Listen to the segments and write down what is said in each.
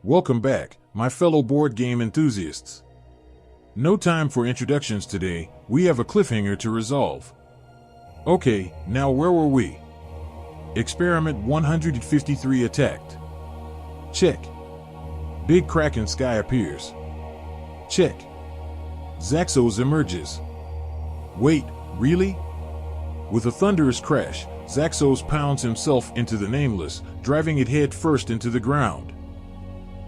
Welcome back, my fellow board game enthusiasts. No time for introductions today, we have a cliffhanger to resolve. Okay, now where were we? Experiment 153 attacked. Check. Big crack in sky appears. Check. Zaxos emerges. Wait, really? With a thunderous crash, Zaxos pounds himself into the Nameless, driving it head first into the ground.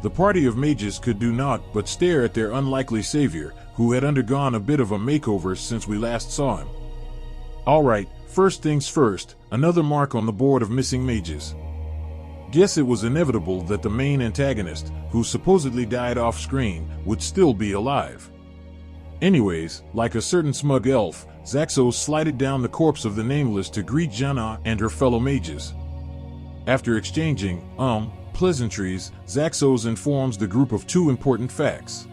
The party of mages could do naught but stare at their unlikely savior, who had undergone a bit of a makeover since we last saw him. Alright, first things first, another mark on the board of missing mages. Guess it was inevitable that the main antagonist, who supposedly died off-screen, would still be alive. Anyways, like a certain smug elf, Zaxos slided down the corpse of the Nameless to greet Jana and her fellow mages. After exchanging, pleasantries, Zaxos informs the group of two important facts.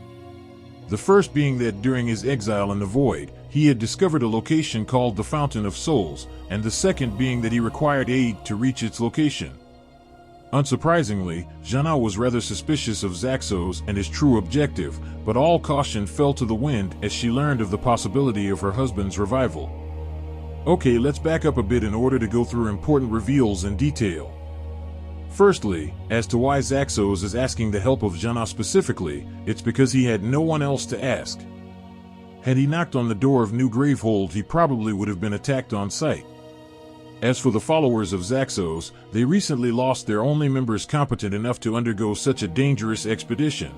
The first being that during his exile in the Void, he had discovered a location called the Fountain of Souls, and the second being that he required aid to reach its location. Unsurprisingly, Jana was rather suspicious of Zaxos and his true objective, but all caution fell to the wind as she learned of the possibility of her husband's revival. Okay, let's back up a bit in order to go through important reveals in detail. Firstly, as to why Zaxos is asking the help of Jana specifically, it's because he had no one else to ask. Had he knocked on the door of New Gravehold, he probably would have been attacked on sight. As for the followers of Zaxos, they recently lost their only members competent enough to undergo such a dangerous expedition.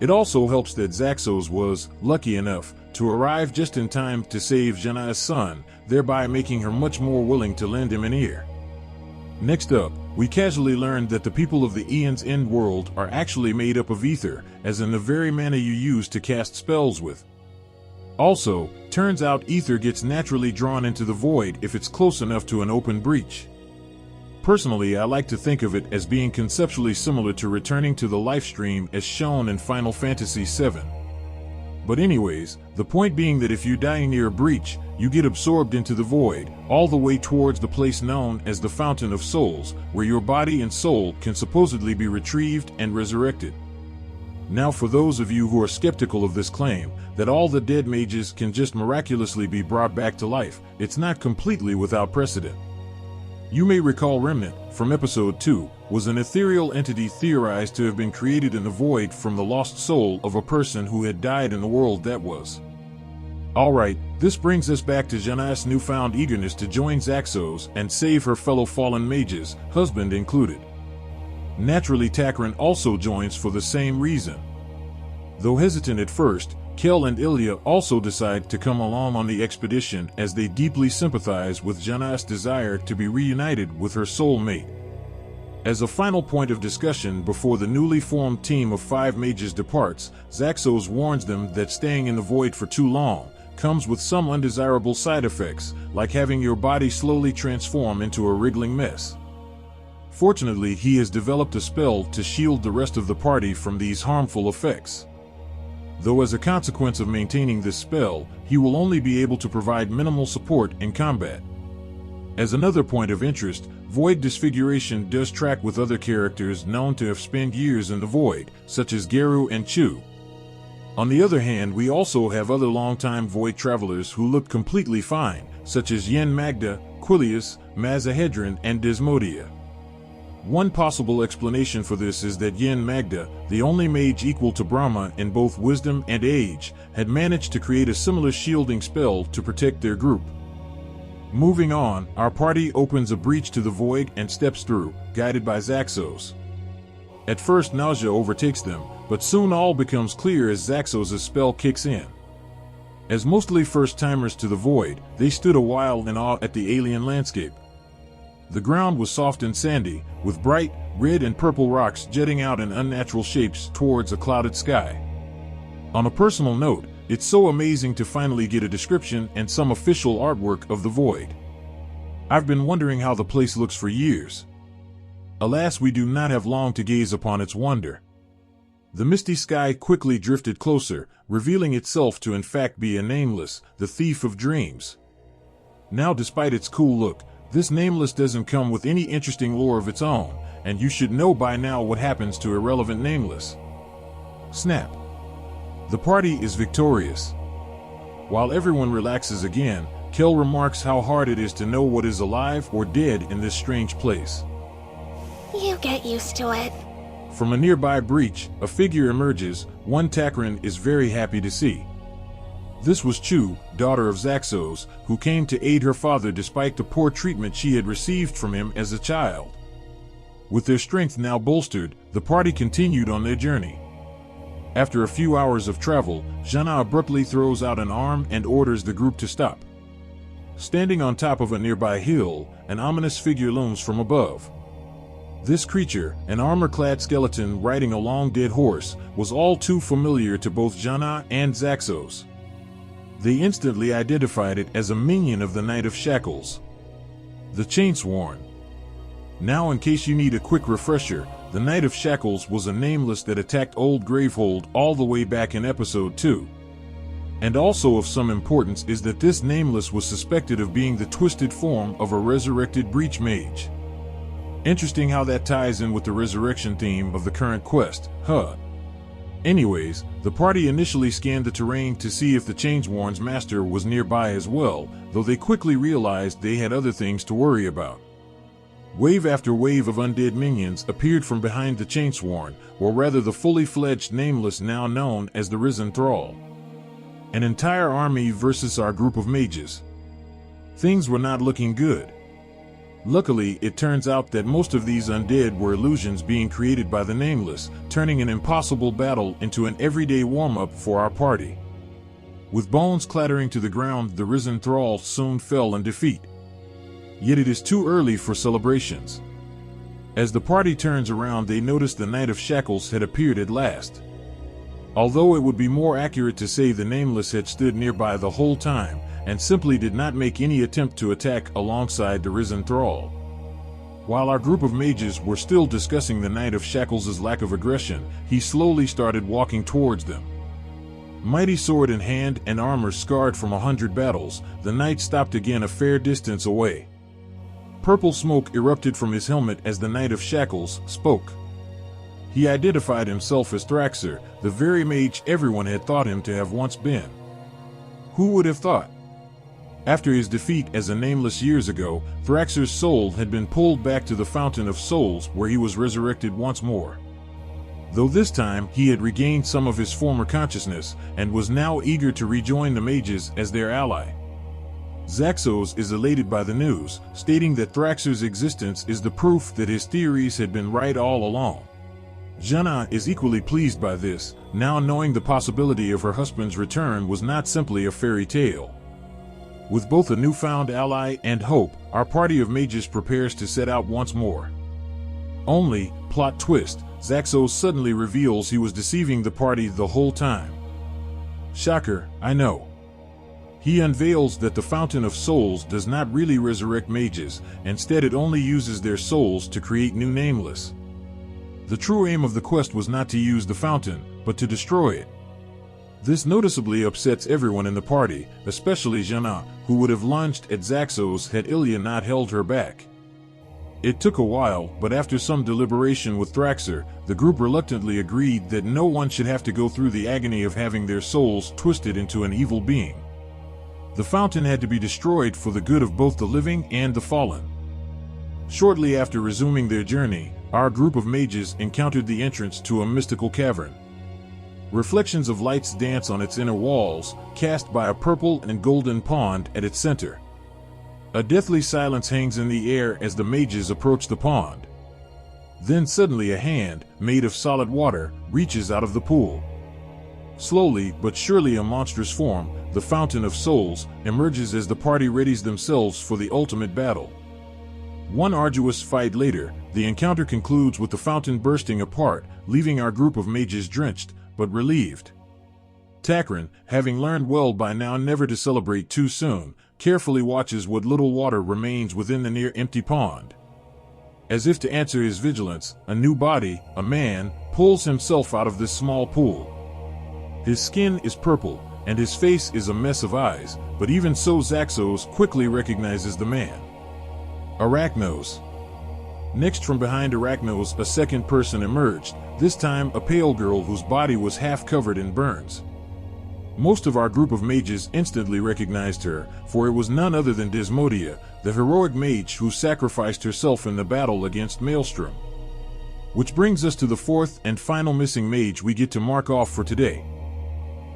It also helps that Zaxos was lucky enough to arrive just in time to save Jana's son, thereby making her much more willing to lend him an ear. Next up, we casually learned that the people of the Aeon's End world are actually made up of ether, as in the very mana you use to cast spells with. Also, turns out ether gets naturally drawn into the void if it's close enough to an open breach. Personally, I like to think of it as being conceptually similar to returning to the life stream as shown in Final Fantasy VII. But anyways, the point being that if you die near a breach, you get absorbed into the void, all the way towards the place known as the Fountain of Souls, where your body and soul can supposedly be retrieved and resurrected. Now for those of you who are skeptical of this claim, that all the dead mages can just miraculously be brought back to life, it's not completely without precedent. You may recall Remnant, from episode 2, was an ethereal entity theorized to have been created in the void from the lost soul of a person who had died in the world that was. Alright, this brings us back to Jana's newfound eagerness to join Zaxos and save her fellow fallen mages, husband included. Naturally, Takran also joins for the same reason. Though hesitant at first, Kel and Ilya also decide to come along on the expedition as they deeply sympathize with Jana's desire to be reunited with her soulmate. As a final point of discussion before the newly formed team of 5 mages departs, Zaxos warns them that staying in the void for too long comes with some undesirable side effects, like having your body slowly transform into a wriggling mess. Fortunately, he has developed a spell to shield the rest of the party from these harmful effects. Though as a consequence of maintaining this spell, he will only be able to provide minimal support in combat. As another point of interest, Void Disfiguration does track with other characters known to have spent years in the Void, such as Geru and Chu. On the other hand, we also have other longtime Void travelers who look completely fine, such as Yen Magda, Quilius, Mazahedron, and Desmodia. One possible explanation for this is that Yen Magda, the only mage equal to Brahma in both wisdom and age, had managed to create a similar shielding spell to protect their group. Moving on, our party opens a breach to the void and steps through, guided by Zaxos. At first, nausea overtakes them, but soon all becomes clear as Zaxos' spell kicks in. As mostly first-timers to the void, they stood a while in awe at the alien landscape. The ground was soft and sandy, with bright, red and purple rocks jutting out in unnatural shapes towards a clouded sky. On a personal note, it's so amazing to finally get a description and some official artwork of the void. I've been wondering how the place looks for years. Alas, we do not have long to gaze upon its wonder. The misty sky quickly drifted closer, revealing itself to in fact be a Nameless, the thief of dreams. Now, despite its cool look, This Nameless doesn't come with any interesting lore of its own, and you should know by now what happens to irrelevant Nameless. Snap. The party is victorious. While everyone relaxes again, Kel remarks how hard it is to know what is alive or dead in this strange place. You get used to it. From a nearby breach, a figure emerges, one Takrin is very happy to see. This was Chu, daughter of Zaxos, who came to aid her father despite the poor treatment she had received from him as a child. With their strength now bolstered, the party continued on their journey. After a few hours of travel, Jana abruptly throws out an arm and orders the group to stop. Standing on top of a nearby hill, an ominous figure looms from above. This creature, an armor-clad skeleton riding a long dead horse, was all too familiar to both Jana and Zaxos. They instantly identified it as a minion of the Knight of Shackles, the Chainsworn. Now, in case you need a quick refresher, the Knight of Shackles was a Nameless that attacked Old Gravehold all the way back in Episode 2. And also of some importance is that this Nameless was suspected of being the twisted form of a resurrected Breach Mage. Interesting how that ties in with the resurrection theme of the current quest, huh? Anyways, the party initially scanned the terrain to see if the Chainsworn's master was nearby as well, though they quickly realized they had other things to worry about. Wave after wave of undead minions appeared from behind the Chainsworn, or rather the fully fledged Nameless now known as the Risen Thrall. An entire army versus our group of mages. Things were not looking good. Luckily, it turns out that most of these undead were illusions being created by the Nameless, turning an impossible battle into an everyday warm-up for our party. With bones clattering to the ground, the Risen Thrall soon fell in defeat. Yet it is too early for celebrations. As the party turns around, they notice the Knight of Shackles had appeared at last. Although it would be more accurate to say the Nameless had stood nearby the whole time, and simply did not make any attempt to attack alongside the Risen Thrall. While our group of mages were still discussing the Knight of Shackles' lack of aggression, he slowly started walking towards them. Mighty sword in hand and armor scarred from 100 battles, the knight stopped again a fair distance away. Purple smoke erupted from his helmet as the Knight of Shackles spoke. He identified himself as Thraxer, the very mage everyone had thought him to have once been. Who would have thought? After his defeat as a Nameless years ago, Thraxer's soul had been pulled back to the Fountain of Souls where he was resurrected once more. Though this time he had regained some of his former consciousness and was now eager to rejoin the mages as their ally. Zaxos is elated by the news, stating that Thraxer's existence is the proof that his theories had been right all along. Jana is equally pleased by this, now knowing the possibility of her husband's return was not simply a fairy tale. With both a newfound ally and hope, our party of mages prepares to set out once more. Only, plot twist, Zaxos suddenly reveals he was deceiving the party the whole time. Shocker, I know. He unveils that the Fountain of Souls does not really resurrect mages, instead it only uses their souls to create new Nameless. The true aim of the quest was not to use the fountain, but to destroy it. This noticeably upsets everyone in the party, especially Jana, who would have lunged at Zaxos had Ilya not held her back. It took a while, but after some deliberation with Thraxer, the group reluctantly agreed that no one should have to go through the agony of having their souls twisted into an evil being. The fountain had to be destroyed for the good of both the living and the fallen. Shortly after resuming their journey, our group of mages encountered the entrance to a mystical cavern. Reflections of lights dance on its inner walls, cast by a purple and golden pond at its center. A deathly silence hangs in the air as the mages approach the pond. Then suddenly a hand, made of solid water, reaches out of the pool. Slowly but surely a monstrous form, the Fountain of Souls, emerges as the party readies themselves for the ultimate battle. One arduous fight later, the encounter concludes with the fountain bursting apart, leaving our group of mages drenched, but relieved. Takrin, having learned well by now never to celebrate too soon, carefully watches what little water remains within the near-empty pond. As if to answer his vigilance, a new body, a man, pulls himself out of this small pool. His skin is purple, and his face is a mess of eyes, but even so Zaxos quickly recognizes the man. Arachnos. Next from behind Arachnos, a second person emerged, this time a pale girl whose body was half covered in burns. Most of our group of mages instantly recognized her, for it was none other than Desmodia, the heroic mage who sacrificed herself in the battle against Maelstrom. Which brings us to the fourth and final missing mage we get to mark off for today.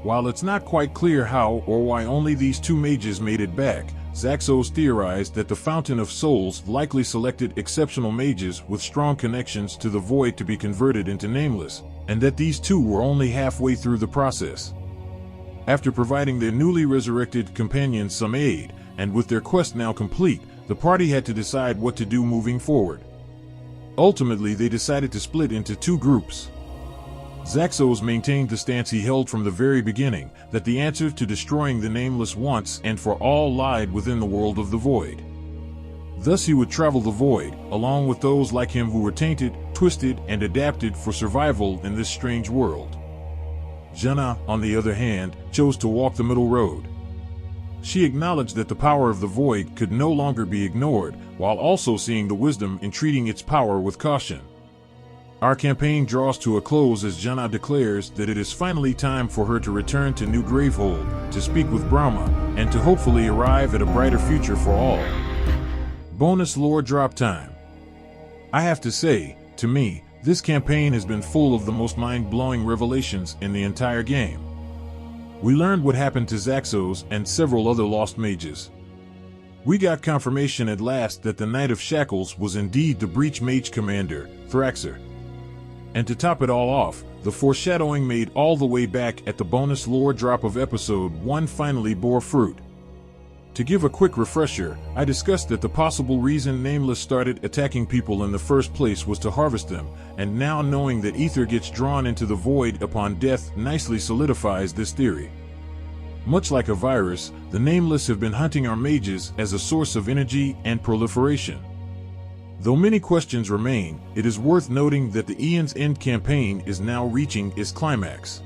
While it's not quite clear how or why only these two mages made it back, Zaxos theorized that the Fountain of Souls likely selected exceptional mages with strong connections to the Void to be converted into Nameless, and that these two were only halfway through the process. After providing their newly resurrected companions some aid, and with their quest now complete, the party had to decide what to do moving forward. Ultimately, they decided to split into two groups. Zaxos maintained the stance he held from the very beginning, that the answer to destroying the Nameless once and for all lied within the world of the Void. Thus he would travel the Void, along with those like him who were tainted, twisted, and adapted for survival in this strange world. Jana, on the other hand, chose to walk the middle road. She acknowledged that the power of the Void could no longer be ignored, while also seeing the wisdom in treating its power with caution. Our campaign draws to a close as Jana declares that it is finally time for her to return to New Gravehold, to speak with Brahma, and to hopefully arrive at a brighter future for all. Bonus lore drop time. I have to say, to me, this campaign has been full of the most mind-blowing revelations in the entire game. We learned what happened to Zaxos and several other lost mages. We got confirmation at last that the Knight of Shackles was indeed the Breach Mage Commander, Thraxer. And to top it all off, the foreshadowing made all the way back at the bonus lore drop of episode 1 finally bore fruit. To give a quick refresher, I discussed that the possible reason Nameless started attacking people in the first place was to harvest them, and now knowing that ether gets drawn into the Void upon death nicely solidifies this theory. Much like a virus, the Nameless have been hunting our mages as a source of energy and proliferation. Though many questions remain, it is worth noting that the Aeon's End campaign is now reaching its climax.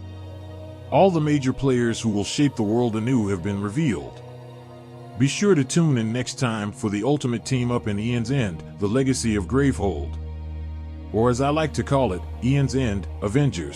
All the major players who will shape the world anew have been revealed. Be sure to tune in next time for the ultimate team-up in Aeon's End, the Legacy of Gravehold. Or as I like to call it, Aeon's End, Avengers.